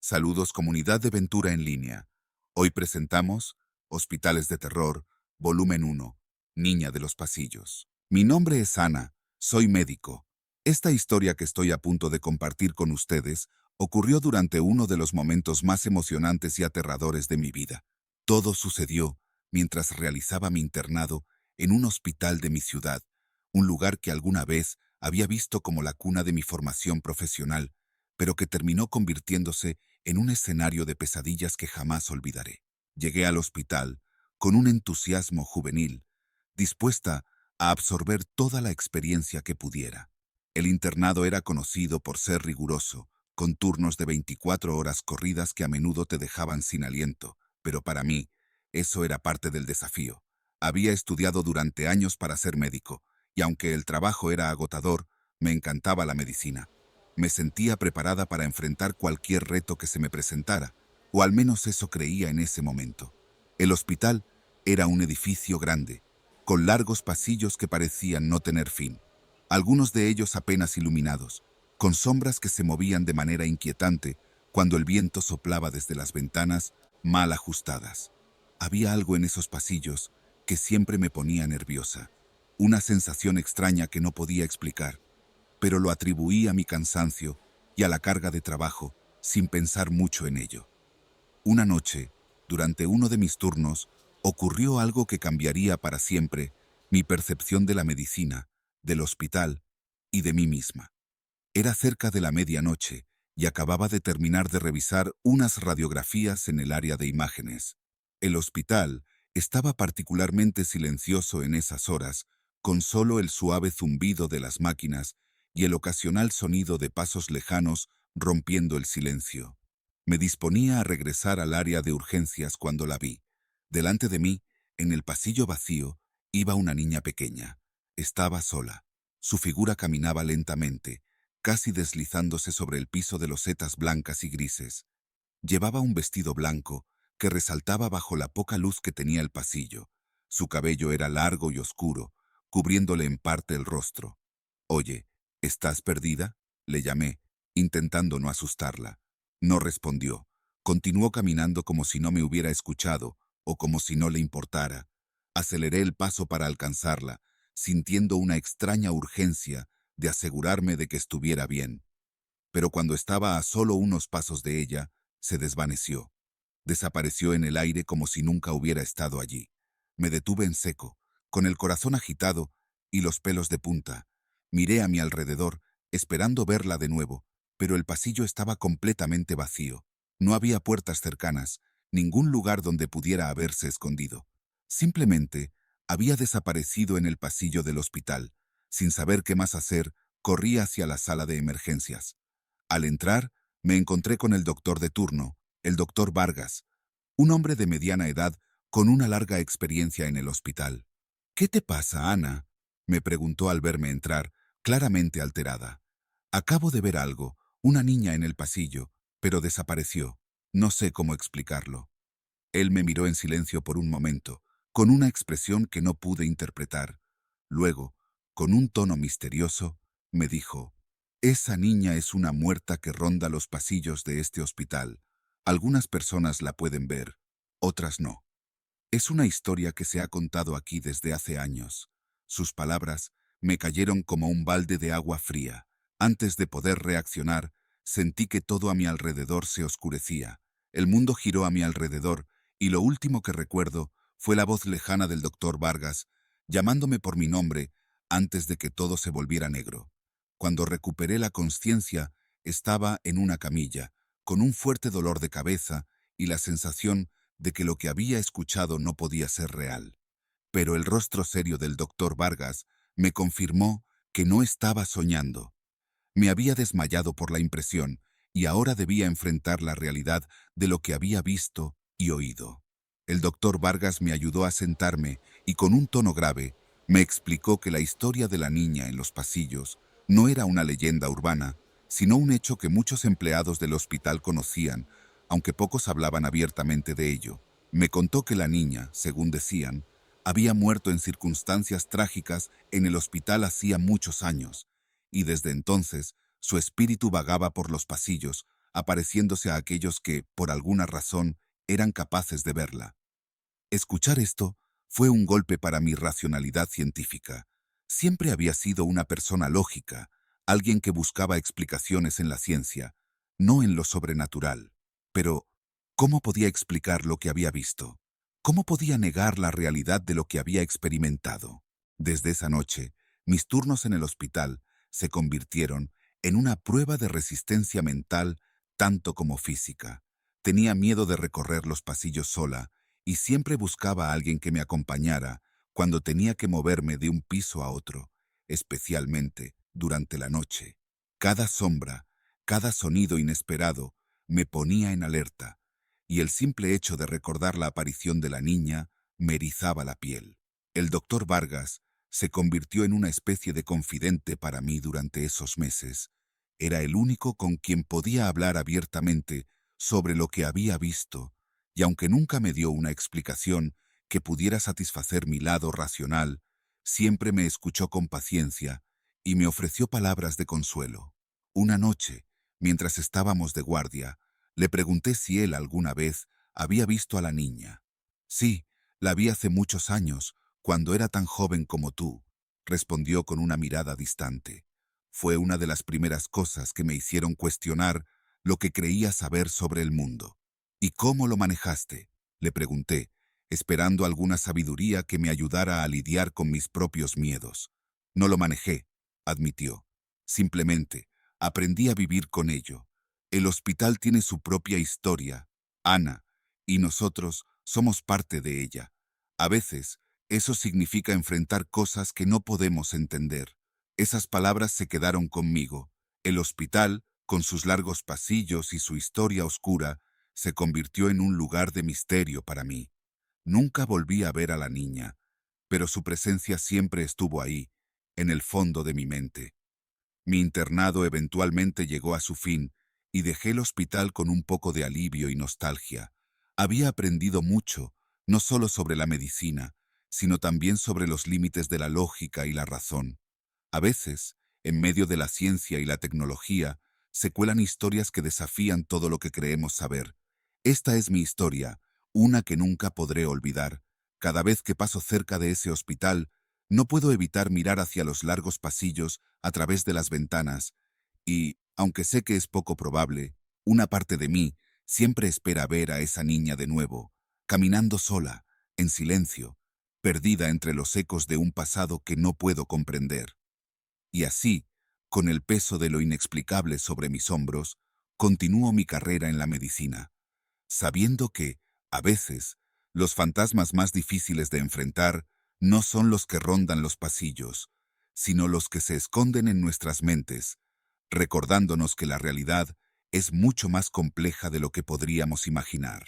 Saludos comunidad de Ventura en línea. Hoy presentamos Hospitales de Terror, volumen 1, Niña de los Pasillos. Mi nombre es Ana, soy médico. Esta historia que estoy a punto de compartir con ustedes ocurrió durante uno de los momentos más emocionantes y aterradores de mi vida. Todo sucedió mientras realizaba mi internado en un hospital de mi ciudad, un lugar que alguna vez había visto como la cuna de mi formación profesional, pero que terminó convirtiéndose en un escenario de pesadillas que jamás olvidaré. Llegué al hospital con un entusiasmo juvenil, dispuesta a absorber toda la experiencia que pudiera. El internado era conocido por ser riguroso, con turnos de 24 horas corridas que a menudo te dejaban sin aliento, pero para mí, eso era parte del desafío. Había estudiado durante años para ser médico, y aunque el trabajo era agotador, me encantaba la medicina. Me sentía preparada para enfrentar cualquier reto que se me presentara, o al menos eso creía en ese momento. El hospital era un edificio grande, con largos pasillos que parecían no tener fin, algunos de ellos apenas iluminados, con sombras que se movían de manera inquietante cuando el viento soplaba desde las ventanas mal ajustadas. Había algo en esos pasillos que siempre me ponía nerviosa, una sensación extraña que no podía explicar, pero lo atribuí a mi cansancio y a la carga de trabajo, sin pensar mucho en ello. Una noche, durante uno de mis turnos, ocurrió algo que cambiaría para siempre mi percepción de la medicina, del hospital y de mí misma. Era cerca de la medianoche y acababa de terminar de revisar unas radiografías en el área de imágenes. El hospital estaba particularmente silencioso en esas horas, con solo el suave zumbido de las máquinas y el ocasional sonido de pasos lejanos rompiendo el silencio. Me disponía a regresar al área de urgencias cuando la vi. Delante de mí, en el pasillo vacío, iba una niña pequeña. Estaba sola. Su figura caminaba lentamente, casi deslizándose sobre el piso de losetas blancas y grises. Llevaba un vestido blanco que resaltaba bajo la poca luz que tenía el pasillo. Su cabello era largo y oscuro, cubriéndole en parte el rostro. «Oye, ¿estás perdida?», le llamé, intentando no asustarla. No respondió. Continuó caminando como si no me hubiera escuchado o como si no le importara. Aceleré el paso para alcanzarla, sintiendo una extraña urgencia de asegurarme de que estuviera bien. Pero cuando estaba a solo unos pasos de ella, se desvaneció. Desapareció en el aire como si nunca hubiera estado allí. Me detuve en seco, con el corazón agitado y los pelos de punta. Miré a mi alrededor, esperando verla de nuevo, pero el pasillo estaba completamente vacío. No había puertas cercanas, ningún lugar donde pudiera haberse escondido. Simplemente había desaparecido en el pasillo del hospital. Sin saber qué más hacer, corrí hacia la sala de emergencias. Al entrar, me encontré con el doctor de turno, el doctor Vargas, un hombre de mediana edad con una larga experiencia en el hospital. «¿Qué te pasa, Ana?», me preguntó al verme entrar, claramente alterada. «Acabo de ver algo, una niña en el pasillo, pero desapareció. No sé cómo explicarlo». Él me miró en silencio por un momento, con una expresión que no pude interpretar. Luego, con un tono misterioso, me dijo: «Esa niña es una muerta que ronda los pasillos de este hospital. Algunas personas la pueden ver, otras no. Es una historia que se ha contado aquí desde hace años». Sus palabras me cayeron como un balde de agua fría. Antes de poder reaccionar, sentí que todo a mi alrededor se oscurecía. El mundo giró a mi alrededor, y lo último que recuerdo fue la voz lejana del doctor Vargas, llamándome por mi nombre antes de que todo se volviera negro. Cuando recuperé la conciencia, estaba en una camilla, con un fuerte dolor de cabeza y la sensación de que lo que había escuchado no podía ser real. Pero el rostro serio del doctor Vargas me confirmó que no estaba soñando. Me había desmayado por la impresión y ahora debía enfrentar la realidad de lo que había visto y oído. El doctor Vargas me ayudó a sentarme y con un tono grave me explicó que la historia de la niña en los pasillos no era una leyenda urbana, sino un hecho que muchos empleados del hospital conocían, aunque pocos hablaban abiertamente de ello. Me contó que la niña, según decían, había muerto en circunstancias trágicas en el hospital hacía muchos años, y desde entonces su espíritu vagaba por los pasillos, apareciéndose a aquellos que, por alguna razón, eran capaces de verla. Escuchar esto fue un golpe para mi racionalidad científica. Siempre había sido una persona lógica, alguien que buscaba explicaciones en la ciencia, no en lo sobrenatural. Pero, ¿cómo podía explicar lo que había visto? ¿Cómo podía negar la realidad de lo que había experimentado? Desde esa noche, mis turnos en el hospital se convirtieron en una prueba de resistencia mental tanto como física. Tenía miedo de recorrer los pasillos sola y siempre buscaba a alguien que me acompañara cuando tenía que moverme de un piso a otro, especialmente durante la noche. Cada sombra, cada sonido inesperado me ponía en alerta, y el simple hecho de recordar la aparición de la niña me erizaba la piel. El doctor Vargas se convirtió en una especie de confidente para mí durante esos meses. Era el único con quien podía hablar abiertamente sobre lo que había visto, y aunque nunca me dio una explicación que pudiera satisfacer mi lado racional, siempre me escuchó con paciencia y me ofreció palabras de consuelo. Una noche, mientras estábamos de guardia, le pregunté si él alguna vez había visto a la niña. Sí, la vi hace muchos años, cuando era tan joven como tú, respondió con una mirada distante. Fue una de las primeras cosas que me hicieron cuestionar lo que creía saber sobre el mundo. ¿Y cómo lo manejaste?, le pregunté, esperando alguna sabiduría que me ayudara a lidiar con mis propios miedos. No lo manejé, admitió. Simplemente aprendí a vivir con ello. El hospital tiene su propia historia, Ana, y nosotros somos parte de ella. A veces, eso significa enfrentar cosas que no podemos entender. Esas palabras se quedaron conmigo. El hospital, con sus largos pasillos y su historia oscura, se convirtió en un lugar de misterio para mí. Nunca volví a ver a la niña, pero su presencia siempre estuvo ahí, en el fondo de mi mente. Mi internado eventualmente llegó a su fin y dejé el hospital con un poco de alivio y nostalgia. Había aprendido mucho, no solo sobre la medicina, sino también sobre los límites de la lógica y la razón. A veces, en medio de la ciencia y la tecnología, se cuelan historias que desafían todo lo que creemos saber. Esta es mi historia, una que nunca podré olvidar. Cada vez que paso cerca de ese hospital, no puedo evitar mirar hacia los largos pasillos a través de las ventanas, y, aunque sé que es poco probable, una parte de mí siempre espera ver a esa niña de nuevo, caminando sola, en silencio, perdida entre los ecos de un pasado que no puedo comprender. Y así, con el peso de lo inexplicable sobre mis hombros, continúo mi carrera en la medicina, sabiendo que, a veces, los fantasmas más difíciles de enfrentar no son los que rondan los pasillos, sino los que se esconden en nuestras mentes, recordándonos que la realidad es mucho más compleja de lo que podríamos imaginar.